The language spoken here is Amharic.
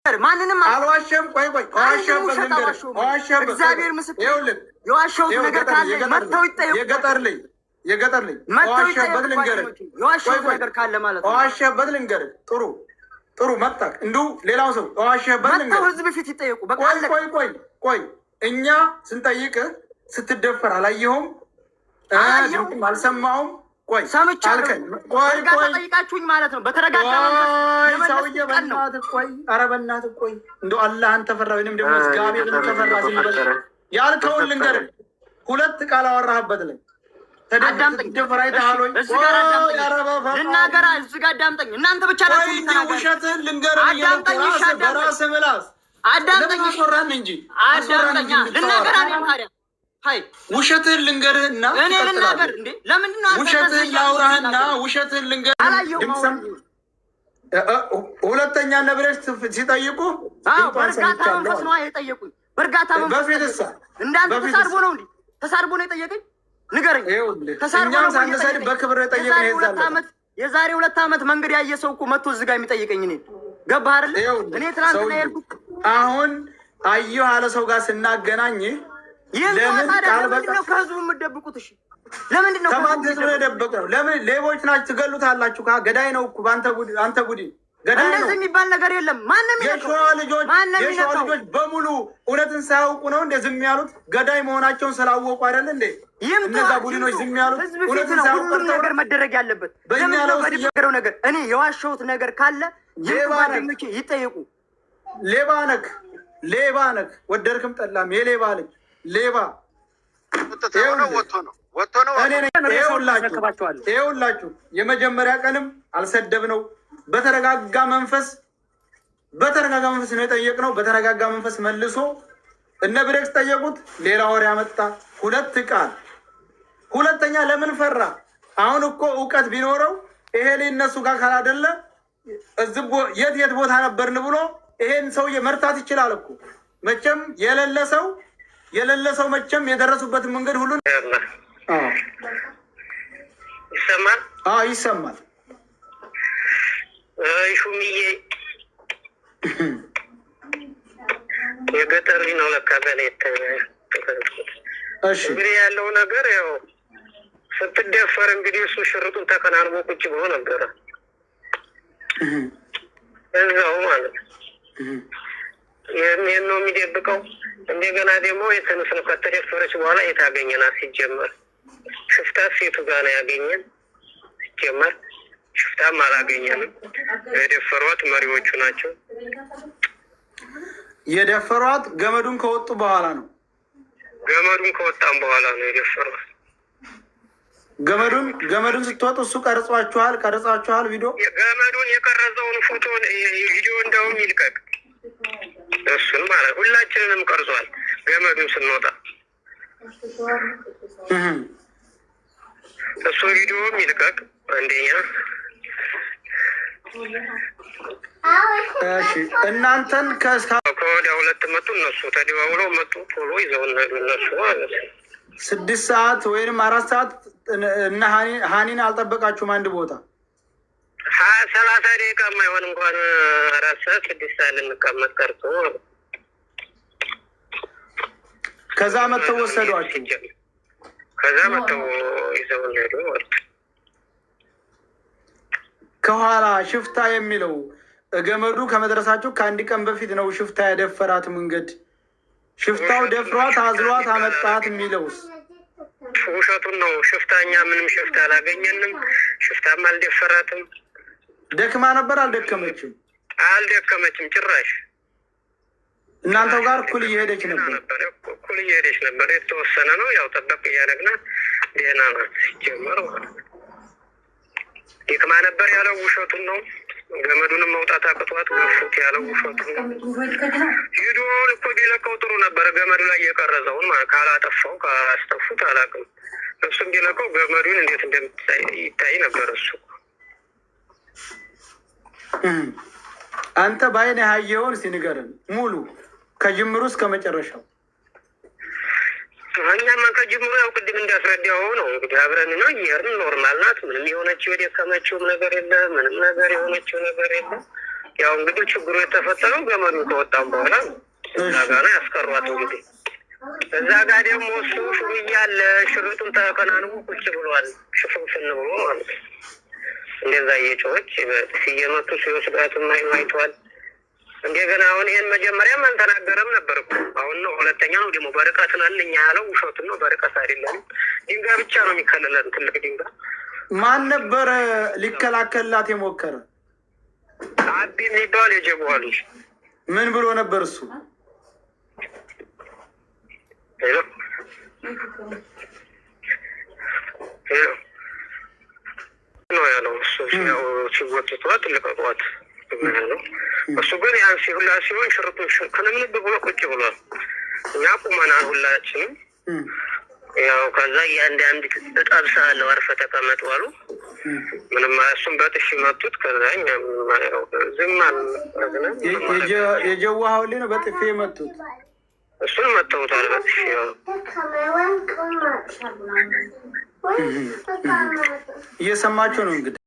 ማንንም አልዋሸም። ቆይ እግዚአብሔር ምስክር የዋሸሁት ነገር ካለ መተው ይጠየቁ። የገጠር ልጅ ዋሸበት ልንገርህ። የዋሸሁት ነገር ካለ ማለት ነው። ዋሸበት ልንገርህ። ጥሩ መጣክ እንዲሁ ሌላው ሰው ዋሸበት ልንገርህ። መተው ህዝብ ፊት ይጠየቁ። በቃ ቆይ እኛ ስንጠይቅህ ስትደፈር አላየኸውም? አልሰማሁም? ቆይ ሰምቻለሁ። ጠይቃችሁኝ ማለት ነው። በተረጋጋ ሰውዬ በእናትህ ቆይ፣ ኧረ በእናትህ ቆይ፣ እንደው አላህን ተፈራ ወይንም ደግሞ እግዚአብሔርን ተፈራ ዝም በል። ያልከውን ልንገርህ፣ ሁለት ቃል አወራህበት ላይ አዳምጠኝ። ልናገራ እዚህ ጋር አዳምጠኝ። እናንተ ብቻ ናችሁ የምትናገሩት። ውሸትህን ልንገርህ በራስህ ምላስ አዳምጠኝ እንጂ ልናገር አለኝ ታዲያ ውሸትህን ልንገርህና እኔ ልናገር እንዴ? ለምንድን ነው ውሸትህን ላውራህና ውሸትህን ልንገርህ? ሁለተኛ ነብረሽ ሲጠይቁ በእርጋታ መንፈስ ነው የጠየቁኝ። በእርጋታ መንፈስ እንዳንተ ተሳርቦ ነው እንዴ? ተሳርቦ ነው የጠየቀኝ? ንገረኝ። ተሳርቦ ነው በክብር የጠየቀኝ። የዛሬ 2 ዓመት መንገድ ያየ ሰው እኮ መጥቶ እዚህ ጋር የሚጠይቀኝ እኔ ገባህ አይደል? እኔ ትናንትና የሄድኩት አሁን አየሁ አለ ሰው ጋር ስናገናኝ ለምን ነው ከህዝቡ የምትደብቁት? እሺ ለምንድን ነው ከማን የደበቅነው? ለምን ሌቦች ናችሁ ትገሉታላችሁ? ገዳይ ነው እኮ አንተ ቡድን ገዳይ ነው። እንደዚህ የሚባል ነገር የለም። የሸዋ ልጆች በሙሉ እውነትን ሳያውቁ ነው እንደ ዝም ያሉት? ገዳይ መሆናቸውን ስላወቁ አይደል እንዴ እነዛ ቡድኖች ዝም ያሉት? እውነትን ሳያውቁ ነገር መደረግ ያለበት በሚያለው ነገር እኔ የዋሸሁት ነገር ካለ ጓደኞቼ ይጠየቁ። ሌባ ነክ ወደድክም ጠላም የሌባ ልጅ ሌባ ይኸውላችሁ የመጀመሪያ ቀንም አልሰደብነው። በተረጋጋ መንፈስ ነው የጠየቅነው። በተረጋጋ መንፈስ መልሶ እነ ብሬክስ ጠየቁት፣ ሌላ ወሬ ያመጣ 2 ቃል። ሁለተኛ ለምን ፈራ? አሁን እኮ እውቀት ቢኖረው ይሄ እነሱ ጋር ካላደለ የት ቦታ ነበርን ብሎ ይሄን ሰውዬ መርታት ይችላል እኮ። መቼም የሌለ ሰው መቼም የደረሱበትን መንገድ ሁሉ ይሰማል። ይሰማል። ሹምዬ የገጠር ልጅ ነው ለካ በሌት እንግዲህ ያለው ነገር ያው ስትደፈር እንግዲህ እሱ ሽርጡን ተከናንቦ ቁጭ ብሎ ነበረ እዛው ማለት ይህን ነው የሚደብቀው። እንደገና ደግሞ የተነስነ ከተደፈረች በኋላ የታገኘናት ሲጀመር ሽፍታ ሴቱ ጋር ነው ያገኘን። ሲጀመር ሽፍታም አላገኘንም። የደፈሯት መሪዎቹ ናቸው። የደፈሯት ገመዱን ከወጡ በኋላ ነው። ገመዱን ከወጣም በኋላ ነው የደፈሯት። ገመዱን ስትወጡ እሱ ቀርጻችኋል ቪዲዮ። ገመዱን የቀረጸውን ፎቶ ቪዲዮ እንደውም ይልቀቅ። እሱን ማለት ሁላችንንም ቀርጿል። ገመዱን ስንወጣ እሱ ቪዲዮም ይልቀቅ። አንደኛ እናንተን ከወዲያ 2 መጡ። እነሱ ተደዋውለው መጡ። ቶሎ ይዘው እነሱ ማለት 6 ሰዓት ወይም 4 ሰዓት እና ሀኒን አልጠበቃችሁም? አንድ ቦታ 30 ደቂቃ የማይሆን እንኳን 4 ሰዓት 6 ሰዓት ልንቀመጥ ቀርቶ ከዛ መተው ወሰዷችሁ። ከዛ መተው ይዘው ሄዱ። ከኋላ ሽፍታ የሚለው ገመዱ ከመድረሳችሁ ከ1 ቀን በፊት ነው ሽፍታ ያደፈራት መንገድ። ሽፍታው ደፍሯት አዝሏት አመጣት የሚለውስ ውሸቱን ነው። ሽፍታኛ ምንም ሽፍታ አላገኘንም። ሽፍታም አልደፈራትም። ደክማ ነበር። አልደከመችም ጭራሽ። እናንተው ጋር እኩል እየሄደች ነበር። የተወሰነ ነው ያው ጠበቅ እያደረግና ደህና ናት። ሲጀመር ደክማ ነበር ያለው ውሸቱን ነው። ገመዱንም መውጣት አቅቷት ገፉት ያለው ውሸቱን ነው። ቪዲዮውን እኮ ቢለቀው ጥሩ ነበር። ገመዱ ላይ የቀረጸውን ካላስጠፉት አላውቅም። እሱም ቢለቀው ገመዱን እንዴት እንደምታይ ነበር እሱ። አንተ ባይነ ያየውን ሲንገርን ሙሉ ከጅምሩ እስከ መጨረሻው። እኛማ ከጅምሩ ያው ቅድም እንዳስረዳው ነው እንግዲህ አብረን ነው እየሄድን ኖርማል ናት። ምንም የሆነችው የደከመችውም ነገር የለ፣ ምንም ነገር የሆነችው ነገር የለ። ያው እንግዲህ ችግሩ የተፈጠረው ገመዱን ከወጣም በኋላ እዛ ጋር ያስቀሯት። እንግዲህ እዛ ጋር ደግሞ እሱ ሹርያ አለ ሽርጡን ተከናንቡ ቁጭ ብሏል። ሽፍንፍን ብሎ ማለት ነው። እንደዛ እየጮኸች ሲየመቱ ሲወስዷትም አይተዋል። እንደገና አሁን ይሄን መጀመሪያም አልተናገረም ነበር እኮ አሁን ነው ሁለተኛ ነው ደግሞ በርቀት ነን እኛ ያለው ውሸቱን ነው። በርቀት አይደለም ድንጋይ ብቻ ነው የሚከለለን ትልቅ ድንጋይ። ማን ነበረ ሊከላከልላት የሞከረ? አቢ የሚባል የጀጓል ልጅ። ምን ብሎ ነበር እሱ? ሄሎ ሄሎ ነው ያለው እሱ ሲወጥቷት ልቀቋት ነው። እሱ ግን ያን ሲሁላ ሲሆን ሽርጡ ከነምን ብሎ ቁጭ ብሏል። እኛ ቁመናል ሁላችንም። ያው ከዛ እያንዳንድ እጣብሳ አለው አርፈህ ተቀመጥ አሉ። ምንም እሱም በጥፊ መቱት። ከዛ እኛ ዝም አልን። የጀዋሃው ነው በጥፊ መቱት። እሱን መተውታል በጥፊ። እየሰማችሁ ነው እንግዲህ